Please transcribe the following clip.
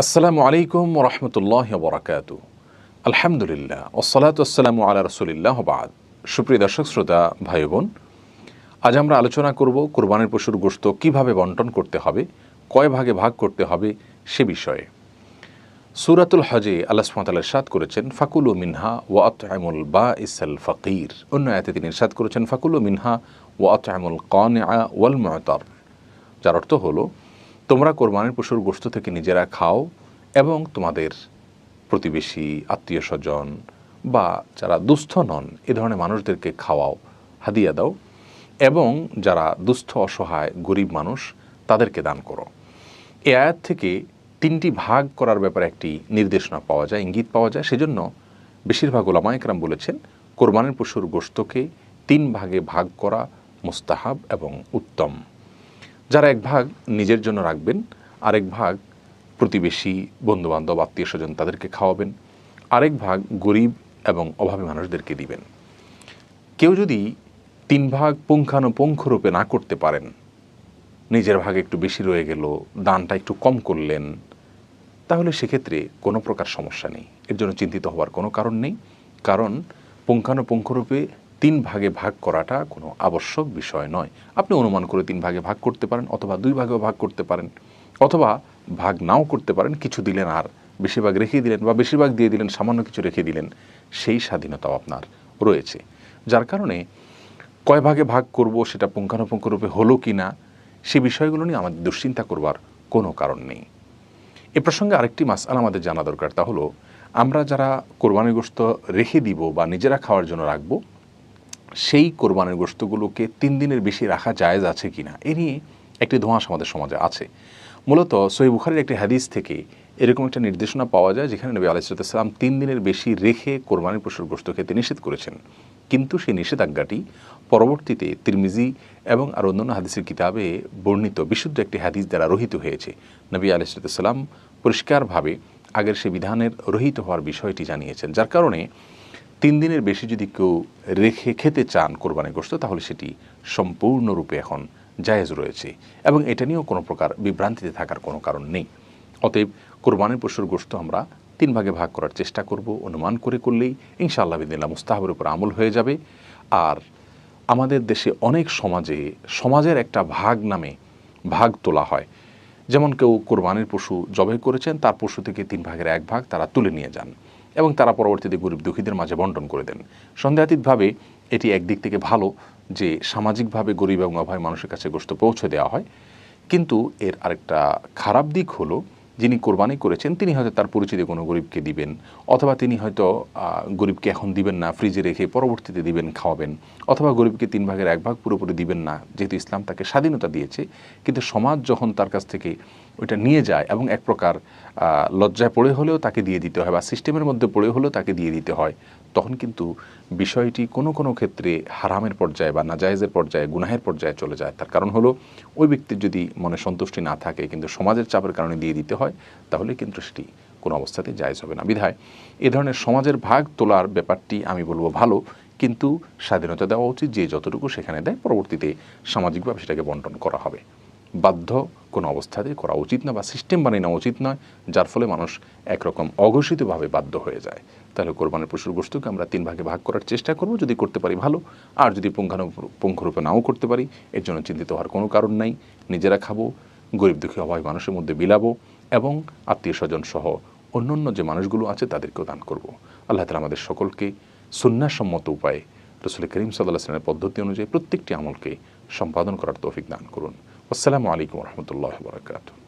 আসসালামু আলাইকুম ওরহমতুল্লাহ বরাকাতু। আলহামদুলিল্লাহ ওসসালাতু ওয়াসসালামু আলা রাসূলিল্লাহ বাদ। সুপ্রিয় দর্শক শ্রোতা ভাই বোন, আজ আমরা আলোচনা করব কোরবানির পশুর গোশত কিভাবে বন্টন করতে হবে, কয় ভাগে ভাগ করতে হবে সে বিষয়ে। সূরাতুল হজে আল্লাহ সুবহানাহু ওয়া তাআলা ইরশাদ করেছেন ফাকুলু মিনহা ওয়া আত'ইমুল বাঈসাল ফাকির। অন্য আয়াতে তিনি ইরশাদ করেছেন ফাকুলু মিনহা ওয়া আত'ইমুল কানিআ ওয়াল মু'তার, যার অর্থ হলো তোমরা কোরবানির পশুর গোশত থেকে নিজেরা খাও এবং তোমাদের প্রতিবেশী, আত্মীয় স্বজন বা যারা দুস্থ নন এ ধরনের মানুষদেরকে খাওয়াও, হাদিয়া দাও, এবং যারা দুস্থ অসহায় গরিব মানুষ তাদেরকে দান করো। এই আয়াত থেকে তিনটি ভাগ করার ব্যাপারে একটি নির্দেশনা পাওয়া যায়, ইঙ্গিত পাওয়া যায়। সেজন্য বেশিরভাগ উলামা ইকরাম বলেছেন কোরবানির পশুর গোশতকে তিন ভাগে ভাগ করা মুস্তাহাব এবং উত্তম। যারা এক ভাগ নিজের জন্য রাখবেন, আরেক ভাগ প্রতিবেশী, বন্ধুবান্ধব, আত্মীয় স্বজন তাদেরকে খাওয়াবেন, আরেক ভাগ গরিব এবং অভাবী মানুষদেরকে দিবেন। কেউ যদি তিন ভাগ পুঙ্খানুপুঙ্খরূপে না করতে পারেন, নিজের ভাগ একটু বেশি রয়ে গেল, দানটা একটু কম করলেন, তাহলে সেক্ষেত্রে কোনো প্রকার সমস্যা নেই, এর জন্য চিন্তিত হওয়ার কোনো কারণ নেই। কারণ পুঙ্খানুপুঙ্খরূপে তিন ভাগে ভাগ করাটা কোনো আবশ্যক বিষয় নয়। আপনি অনুমান করে তিন ভাগে ভাগ করতে পারেন, অথবা দুই ভাগেও ভাগ করতে পারেন, অথবা ভাগ নাও করতে পারেন, কিছু দিলেন আর বেশিরভাগ রেখে দিলেন, বা বেশিরভাগ দিয়ে দিলেন সামান্য কিছু রেখে দিলেন, সেই স্বাধীনতাও আপনার রয়েছে। যার কারণে কয় ভাগে ভাগ করব সেটা পুঙ্খানুপুঙ্খরূপে হলো কি না সে বিষয়গুলো নিয়ে আমাদের দুশ্চিন্তা করবার কোনো কারণ নেই। এ প্রসঙ্গে আরেকটি মাসআলা আমাদের জানা দরকার, তা হলো আমরা যারা কোরবানির গোশত রেখে দিব বা নিজেরা খাওয়ার জন্য রাখবো, সেই কোরবানির গোশতগুলোকে 3 দিনের বেশি রাখা জায়েজ আছে কিনা এ নিয়ে একটি ধোঁয়াশ আমাদের সমাজে আছে। মূলত সহিহ বুখারীর একটি হাদিস থেকে এরকম একটা নির্দেশনা পাওয়া যায় যেখানে নবী আলাইহিস সালাম 3 দিনের বেশি রেখে কোরবানির পশুর গোশত খেতে নিষেধ করেছেন। কিন্তু সেই নিষেধাজ্ঞাটি পরবর্তীতে তিরমিজি এবং আর অন্যান্য হাদিসের কিতাবে বর্ণিত বিশুদ্ধ একটি হাদিস দ্বারা রহিত হয়েছে। নবী আলাইহিস সালাম পরিষ্কারভাবে আগের সে বিধানের রহিত হওয়ার বিষয়টি জানিয়েছেন। যার কারণে 3 দিনের বেশি যদি কেউ রেখে খেতে চান কোরবানির গোশত, তাহলে সেটি সম্পূর্ণরূপে এখন জায়েজ রয়েছে এবং এটা নিয়েও কোনো প্রকার বিভ্রান্তিতে থাকার কোনো কারণ নেই। অতএব কোরবানির পশুর গোশত আমরা 3 ভাগে ভাগ করার চেষ্টা করব, অনুমান করে করলেই ইনশাআল্লাহ বিদিনিল্লাহ মুস্তাহাবের উপর আমল হয়ে যাবে। আর আমাদের দেশে অনেক সমাজের একটা ভাগ নামে ভাগ তোলা হয়। যেমন কেউ কোরবানির পশু জবাই করেছেন, তার পশু থেকে 3 ভাগের 1 ভাগ তারা তুলে নিয়ে যান এবং তারা পরবর্তীতে গরিব দুঃখীদের মাঝে বন্টন করে দেন। সন্দেহাতীতভাবে এটি একদিক থেকে ভালো যে সামাজিকভাবে গরিব এবং অভাবী মানুষের কাছে গোশত পৌঁছে দেওয়া হয়, কিন্তু এর আরেকটা খারাপ দিক হলো যিনি কোরবানি করেছেন তিনি হয়তো তার পরিচিত কোনো গরিবকে দিবেন, অথবা তিনি হয়তো গরিবকে এখন দিবেন না, ফ্রিজে রেখে পরবর্তীতে দিবেন, খাওয়াবেন, অথবা গরিবকে 3 ভাগের 1 ভাগ পুরোপুরি দিবেন না, যেহেতু ইসলাম তাকে স্বাধীনতা দিয়েছে। কিন্তু সমাজ যখন তার কাছ থেকে ওইটা নিয়ে যায় এবং এক প্রকার লজ্জায় পড়ে হলেও তাকে দিয়ে দিতে হয় বা সিস্টেমের মধ্যে পড়ে হলেও তাকে দিয়ে দিতে হয়, তখন কিন্তু বিষয়টি কোনো কোনো ক্ষেত্রে হারামের পর্যায়ে বা নাজায়েজের পর্যায়ে, গুনাহের পর্যায়ে চলে যায়। তার কারণ হলো ওই ব্যক্তির যদি মনে সন্তুষ্টি না থাকে কিন্তু সমাজের চাপের কারণে দিয়ে দিতে হয়, তাহলে কিন্তু সেটি কোনো অবস্থাতেই জায়েজ হবে না। বিধায় এ ধরনের সমাজের ভাগ তোলার ব্যাপারটি আমি বলবো ভালো, কিন্তু স্বাধীনতা দেওয়া উচিত, যে যতটুকু সেখানে দেয় পরবর্তীতে সামাজিকভাবে সেটাকে বন্টন করা হবে। বাধ্য কোনো অবস্থাতেই করা উচিত না বা সিস্টেম বানিয়ে নেওয়া উচিত নয়, যার ফলে মানুষ একরকম অঘোষিতভাবে বাধ্য হয়ে যায়। তাহলে কোরবানির পশুর গোশতকে আমরা 3 ভাগে ভাগ করার চেষ্টা করব, যদি করতে পারি ভালো, আর যদি পুঙ্খানুপুঙ্খরূপে নাও করতে পারি এর জন্য চিন্তিত হওয়ার কোনো কারণ নাই। নিজেরা খাবো, গরিব দুঃখী অভাবী মানুষের মধ্যে বিলাবো এবং আত্মীয় স্বজন সহ অন্যান্য যে মানুষগুলো আছে তাদেরকেও দান করব। আল্লাহ তাআলা আমাদের সকলকে সুন্নাহসম্মত উপায়ে রাসূল করিম সাল্লাল্লাহু আলাইহি ওয়াসাল্লামের পদ্ধতি অনুযায়ী প্রত্যেকটি আমলকে সম্পাদন করার তৌফিক দান করুন। আসসালামু আলাইকুম ওয়া রাহমাতুল্লাহি ওয়া বারাকাতুহু।